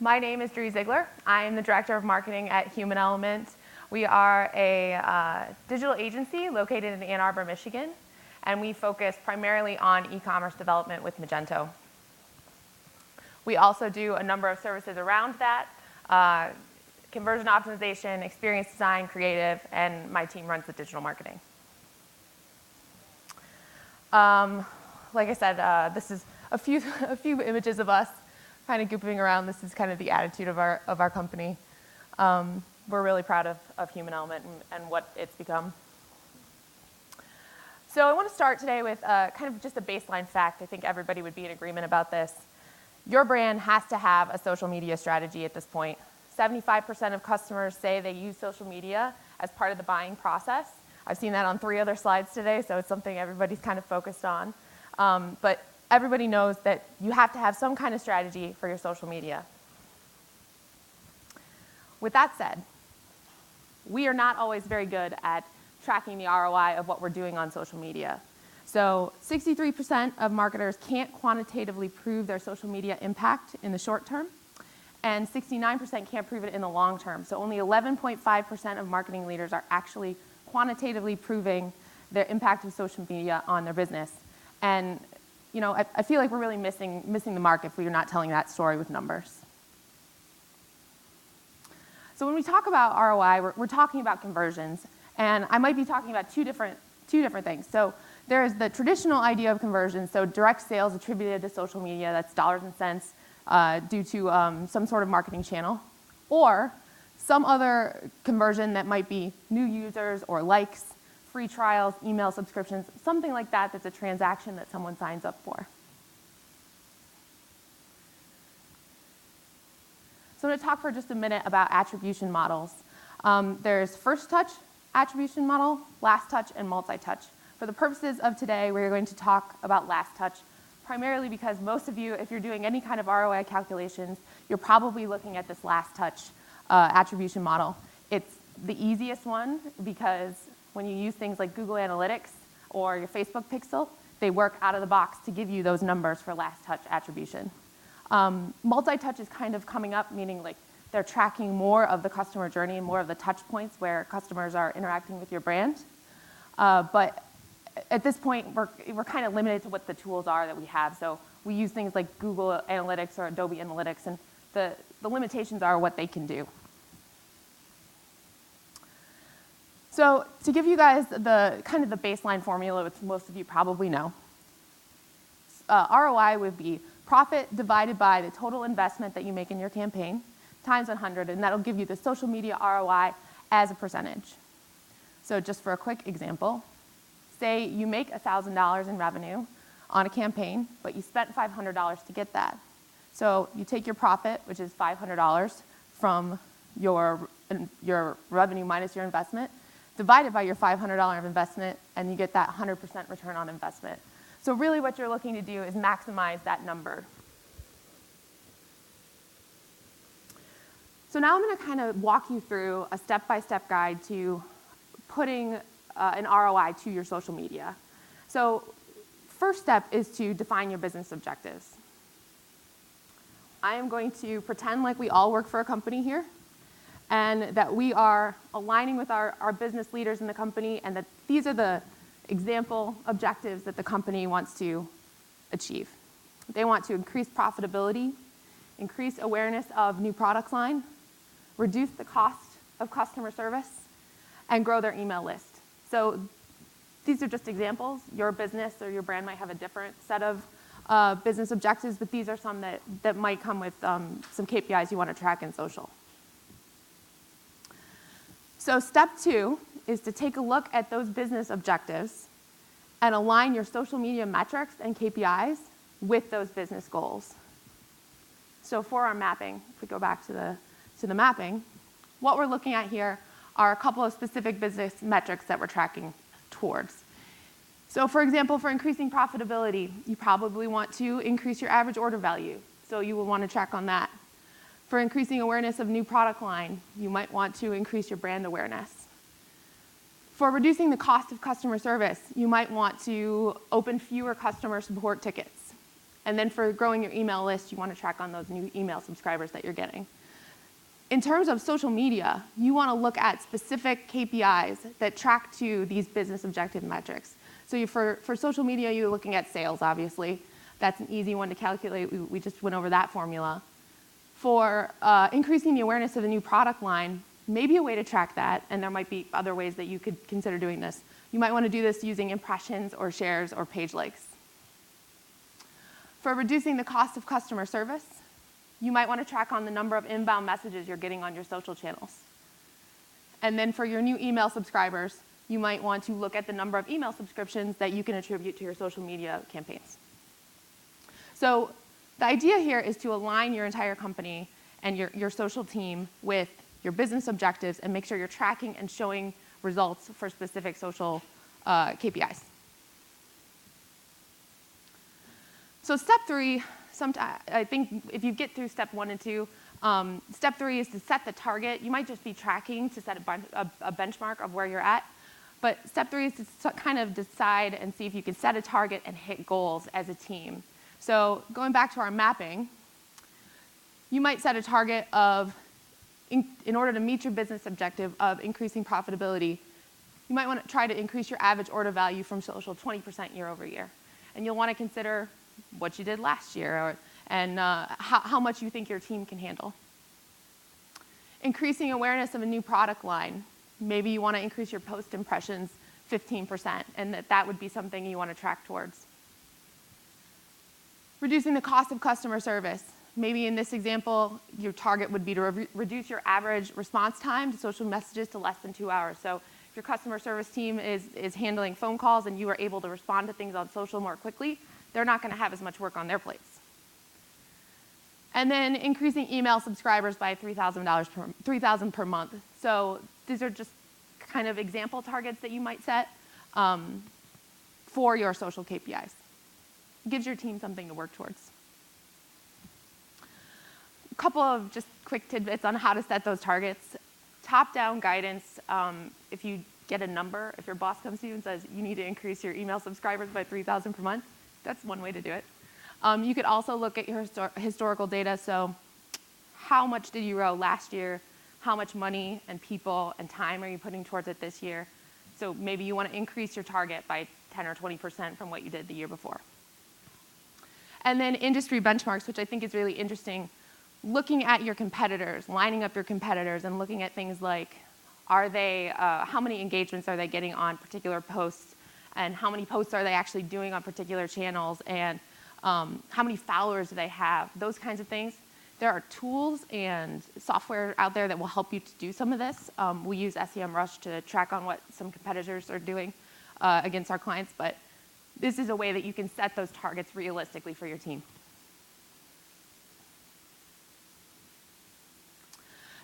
My name is Dree Ziegler. I am the Director of Marketing at Human Element. We are a digital agency located in Ann Arbor, Michigan, and we focus primarily on e-commerce development with Magento. We also do a number of services around that, conversion optimization, experience design, creative, and my team runs the digital marketing. Like I said, this is a few images of us kind of gooping around. This is kind of the attitude of our company. We're really proud of Human Element and what it's become. So I want to start today with kind of just a baseline fact. I think everybody would be in agreement about this. Your brand has to have a social media strategy at this point. 75% of customers say they use social media as part of the buying process. I've seen that on 3 other slides today, so it's something everybody's kind of focused on. But everybody knows that you have to have some kind of strategy for your social media. With that said, we are not always very good at tracking the ROI of what we're doing on social media. So 63% of marketers can't quantitatively prove their social media impact in the short term, and 69% can't prove it in the long term. So only 11.5% of marketing leaders are actually quantitatively proving their impact of social media on their business. And you know, I feel like we're really missing the mark if we're not telling that story with numbers. So when we talk about ROI, we're talking about conversions, and I might be talking about two different things. So there is the traditional idea of conversion, so direct sales attributed to social media, that's dollars and cents due to some sort of marketing channel, or some other conversion that might be new users or likes, free trials, email subscriptions, something like that that's a transaction that someone signs up for. So I'm going to talk for just a minute about attribution models. There's first touch attribution model, last touch, and multi-touch. For the purposes of today, we're going to talk about last touch, primarily because most of you, if you're doing any kind of ROI calculations, you're probably looking at this last touch attribution model. It's the easiest one because when you use things like Google Analytics or your Facebook Pixel, they work out of the box to give you those numbers for last touch attribution. Multi-touch is kind of coming up, meaning like they're tracking more of the customer journey and more of the touch points where customers are interacting with your brand. But at this point, we're kind of limited to what the tools are that we have. So we use things like Google Analytics or Adobe Analytics, and the limitations are what they can do. So to give you guys the kind of the baseline formula, which most of you probably know, ROI would be profit divided by the total investment that you make in your campaign times 100, and that'll give you the social media ROI as a percentage. So just for a quick example, say you make $1,000 in revenue on a campaign, but you spent $500 to get that. So you take your profit, which is $500 from your revenue minus your investment, divided by your $500 of investment, and you get that 100% return on investment. So really what you're looking to do is maximize that number. So now I'm going to kind of walk you through a step-by-step guide to putting an ROI to your social media. So first step is to define your business objectives. I am going to pretend like we all work for a company here, and that we are aligning with our business leaders in the company, and that these are the example objectives that the company wants to achieve. They want to increase profitability, increase awareness of new product line, reduce the cost of customer service, and grow their email list. So these are just examples. Your business or your brand might have a different set of business objectives, but these are some that might come with some KPIs you want to track in social. So step 2 is to take a look at those business objectives and align your social media metrics and KPIs with those business goals. So for our mapping, if we go back to the mapping, what we're looking at here are a couple of specific business metrics that we're tracking towards. So for example, for increasing profitability, you probably want to increase your average order value. So you will want to track on that. For increasing awareness of new product line, you might want to increase your brand awareness. For reducing the cost of customer service, you might want to open fewer customer support tickets. And then for growing your email list, you want to track on those new email subscribers that you're getting. In terms of social media, you want to look at specific KPIs that track to these business objective metrics. So for social media, you're looking at sales, obviously. That's an easy one to calculate. We just went over that formula. For increasing the awareness of a new product line, maybe a way to track that, and there might be other ways that you could consider doing this. You might want to do this using impressions or shares or page likes. For reducing the cost of customer service, you might want to track on the number of inbound messages you're getting on your social channels. And then for your new email subscribers, you might want to look at the number of email subscriptions that you can attribute to your social media campaigns. So the idea here is to align your entire company and your social team with your business objectives and make sure you're tracking and showing results for specific social KPIs. So step 3, I think if you get through step 1 and 2, step 3 is to set the target. You might just be tracking to set a benchmark of where you're at. But step 3 is to kind of decide and see if you can set a target and hit goals as a team. So going back to our mapping, you might set a target of, in order to meet your business objective of increasing profitability, you might want to try to increase your average order value from social 20% year over year. And you'll want to consider what you did last year and how much you think your team can handle. Increasing awareness of a new product line. Maybe you want to increase your post impressions 15%, and that would be something you want to track towards. Reducing the cost of customer service. Maybe in this example, your target would be to reduce your average response time to social messages to less than 2 hours. So if your customer service team is handling phone calls and you are able to respond to things on social more quickly, they're not going to have as much work on their plates. And then increasing email subscribers by $3,000 per month. So these are just kind of example targets that you might set for your social KPIs. It gives your team something to work towards. A couple of just quick tidbits on how to set those targets. Top-down guidance, if you get a number, if your boss comes to you and says you need to increase your email subscribers by 3,000 per month, that's one way to do it. You could also look at your historical data. So how much did you grow last year? How much money and people and time are you putting towards it this year? So maybe you want to increase your target by 10 or 20% from what you did the year before. And then industry benchmarks, which I think is really interesting. Looking at your competitors, lining up your competitors and looking at things like, how many engagements are they getting on particular posts, and how many posts are they actually doing on particular channels, and how many followers do they have, those kinds of things. There are tools and software out there that will help you to do some of this. We use SEMrush to track on what some competitors are doing against our clients, but this is a way that you can set those targets realistically for your team.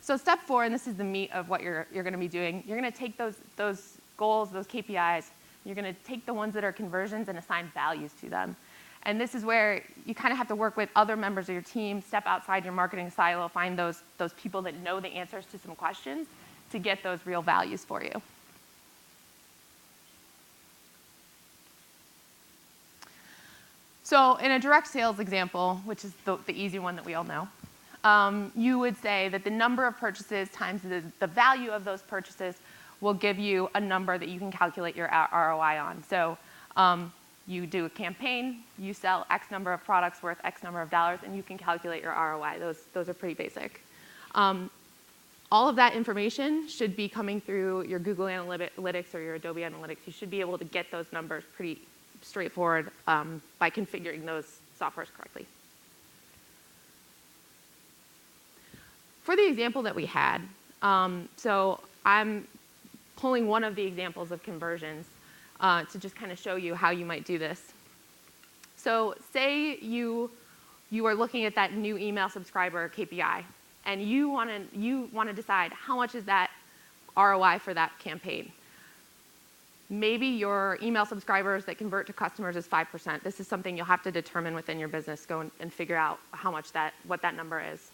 So step 4, and this is the meat of what you're going to be doing, you're going to take those goals, those KPIs, you're going to take the ones that are conversions and assign values to them. And this is where you kind of have to work with other members of your team, step outside your marketing silo, find those people that know the answers to some questions to get those real values for you. So in a direct sales example, which is the easy one that we all know, you would say that the number of purchases times the value of those purchases will give you a number that you can calculate your ROI on. So you do a campaign, you sell X number of products worth X number of dollars, and you can calculate your ROI. Those are pretty basic. All of that information should be coming through your Google Analytics or your Adobe Analytics. You should be able to get those numbers pretty straightforward by configuring those softwares correctly. For the example that we had, so I'm pulling one of the examples of conversions to just kind of show you how you might do this. So say you are looking at that new email subscriber KPI, and you want to decide how much is that ROI for that campaign. Maybe your email subscribers that convert to customers is 5%. This is something you'll have to determine within your business, go and figure out how much what that number is.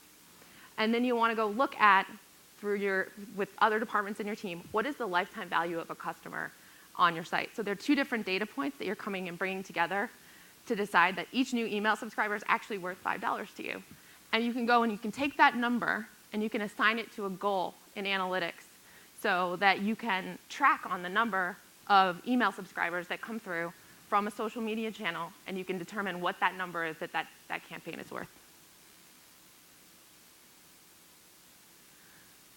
And then you want to go look at, with other departments in your team, what is the lifetime value of a customer on your site? So there are 2 different data points that you're coming and bringing together to decide that each new email subscriber is actually worth $5 to you. And you can go and you can take that number and you can assign it to a goal in analytics so that you can track on the number of email subscribers that come through from a social media channel, and you can determine what that number is that campaign is worth.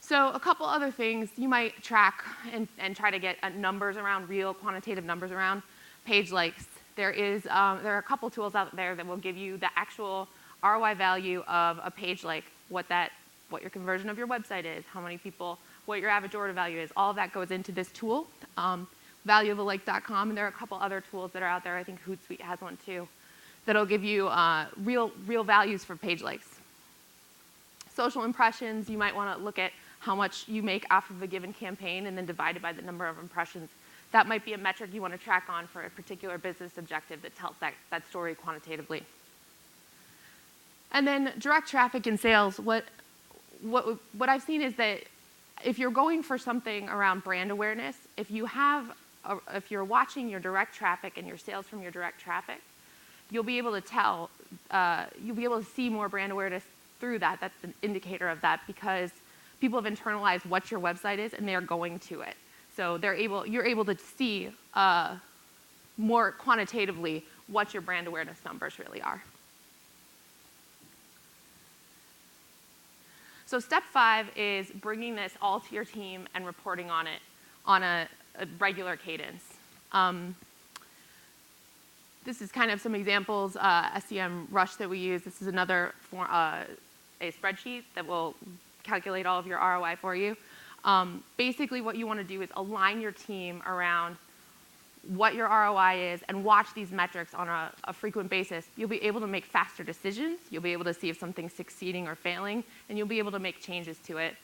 So a couple other things you might track and try to get numbers around, real quantitative numbers around page likes. There are a couple tools out there that will give you the actual ROI value of a page like, what your conversion of your website is, how many people, what your average order value is. All of that goes into this tool, valueofalikes.com, and there are a couple other tools that are out there. I think Hootsuite has one too, that'll give you real values for page likes. Social impressions, you might want to look at how much you make off of a given campaign and then divide it by the number of impressions. That might be a metric you want to track on for a particular business objective that tells that story quantitatively. And then direct traffic and sales. What I've seen is that if you're going for something around brand awareness, if you're watching your direct traffic and your sales from your direct traffic, you'll be able to see more brand awareness through that. That's an indicator of that, because people have internalized what your website is and they're going to it. So you're able to see more quantitatively what your brand awareness numbers really are. So step 5 is bringing this all to your team and reporting on it on a regular cadence. This is kind of some examples, SEM Rush that we use. This is another a spreadsheet that will calculate all of your ROI for you. Basically what you want to do is align your team around what your ROI is and watch these metrics on a frequent basis. You'll be able to make faster decisions. You'll be able to see if something's succeeding or failing, and you'll be able to make changes to it.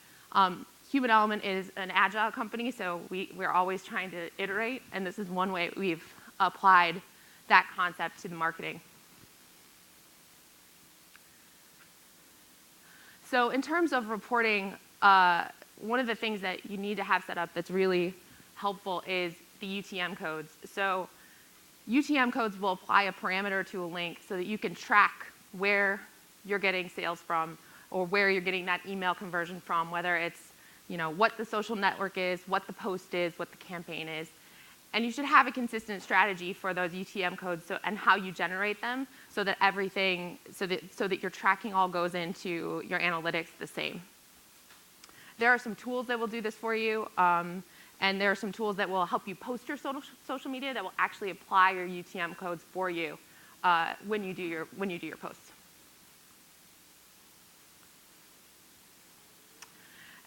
Human Element is an agile company, so we're always trying to iterate, and this is one way we've applied that concept to the marketing. So in terms of reporting, one of the things that you need to have set up that's really helpful is the UTM codes. So UTM codes will apply a parameter to a link so that you can track where you're getting sales from or where you're getting that email conversion from, whether it's what the social network is, what the post is, what the campaign is. And you should have a consistent strategy for those UTM codes and how you generate them so that your tracking all goes into your analytics the same. There are some tools that will do this for you, and there are some tools that will help you post your social media that will actually apply your UTM codes for you when you do your posts.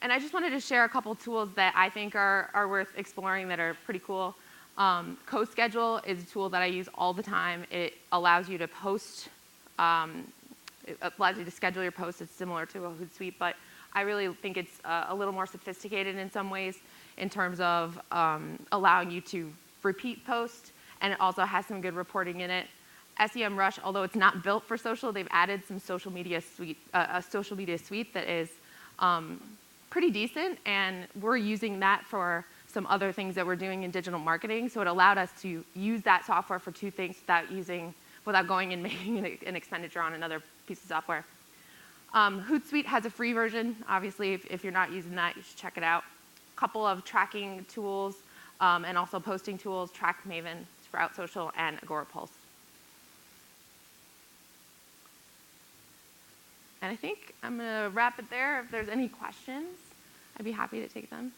And I just wanted to share a couple tools that I think are worth exploring that are pretty cool. CoSchedule is a tool that I use all the time. It allows you to post, it allows you to schedule your posts. It's similar to a Hootsuite, but I really think it's a little more sophisticated in some ways in terms of allowing you to repeat posts, and it also has some good reporting in it. SEM Rush, although it's not built for social, they've added some social media suite, a social media suite that is pretty decent, and we're using that for some other things that we're doing in digital marketing. So it allowed us to use that software for two things without going and making an expenditure on another piece of software. Hootsuite has a free version. Obviously, if you're not using that, you should check it out. A couple of tracking tools and also posting tools, Track Maven, Sprout Social, and Agorapulse. And I think I'm going to wrap it there. If there's any questions, I'd be happy to take them.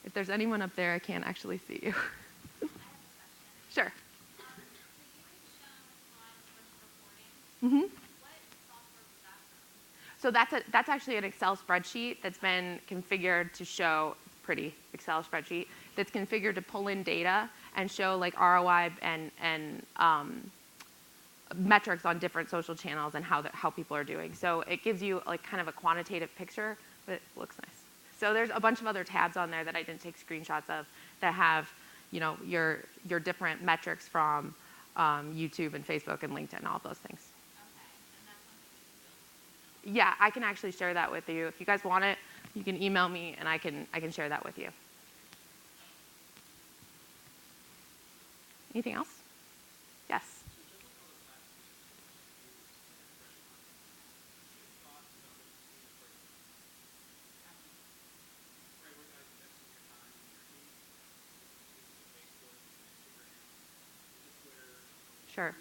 If there's anyone up there, I can't actually see you. Sure. Mm-hmm. So that's actually an Excel spreadsheet that's been configured to show, pretty Excel spreadsheet, that's configured to pull in data and show like ROI and metrics on different social channels and how people are doing. So it gives you like kind of a quantitative picture, but it looks nice. So there's a bunch of other tabs on there that I didn't take screenshots of that have, your different metrics from YouTube and Facebook and LinkedIn, all those things. Yeah, I can actually share that with you. If you guys want it, you can email me and I can share that with you. Anything else? Yes. Sure.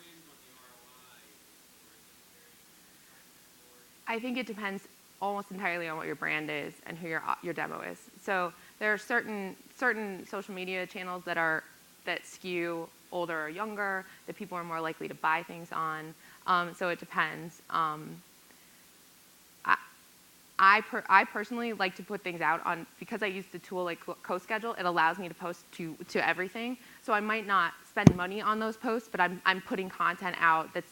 I think it depends almost entirely on what your brand is and who your demo is. So there are certain social media channels that skew older or younger, that people are more likely to buy things on. So it depends. I personally like to put things out on, because I use the tool like CoSchedule, it allows me to post to everything. So I might not spend money on those posts, but I'm putting content out that's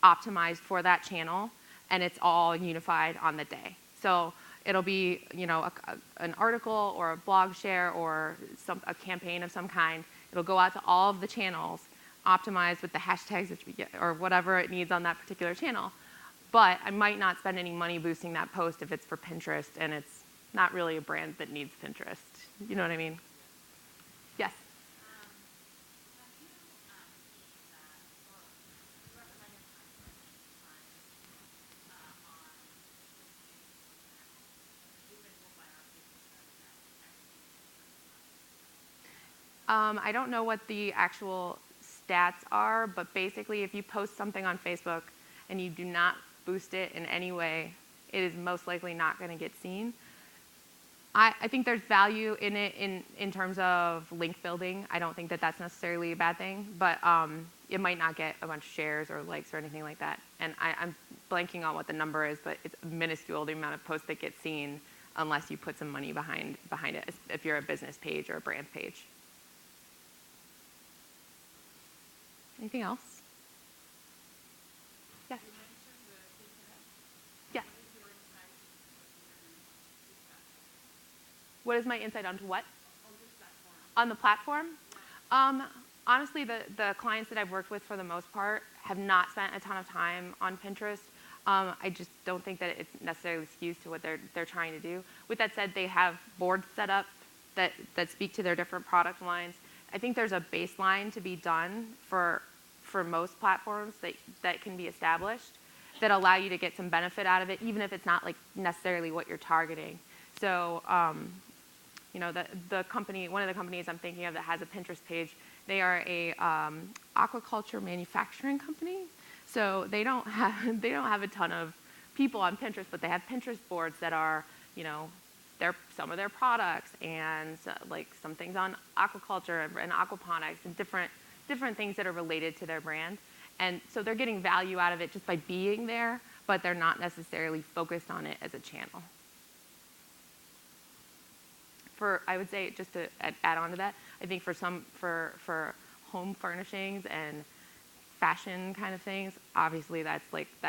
optimized for that channel, and it's all unified on the day. So it'll be, an article or a blog share or a campaign of some kind. It'll go out to all of the channels, optimized with the hashtags or whatever it needs on that particular channel. But I might not spend any money boosting that post if it's for Pinterest and it's not really a brand that needs Pinterest. You know what I mean? Yes? I don't know what the actual stats are, but basically if you post something on Facebook and you do not boost it in any way, it is most likely not going to get seen. I think there's value in it in terms of link building. I don't think that that's necessarily a bad thing, but it might not get a bunch of shares or likes or anything like that. And I'm blanking on what the number is, but it's minuscule, the amount of posts that get seen, unless you put some money behind it, if you're a business page or a brand page. Anything else? Yes. Yes. What is my insight onto what? On the platform? Honestly, the clients that I've worked with for the most part have not spent a ton of time on Pinterest. I just don't think that it necessarily skews to what they're trying to do. With that said, they have boards set up that speak to their different product lines. I think there's a baseline to be done for most platforms that can be established that allow you to get some benefit out of it, even if it's not like necessarily what you're targeting. So, the company, one of the companies I'm thinking of that has a Pinterest page, they are a aquaculture manufacturing company. So they don't have a ton of people on Pinterest, but they have Pinterest boards that are, some of their products and like some things on aquaculture and aquaponics and different things that are related to their brand. And so they're getting value out of it just by being there, but they're not necessarily focused on it as a channel. I would say, just to add on to that, I think for home furnishings and fashion kind of things, obviously that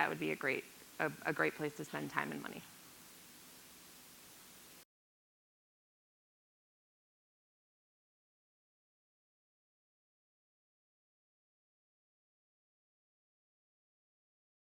would be a great place to spend time and money.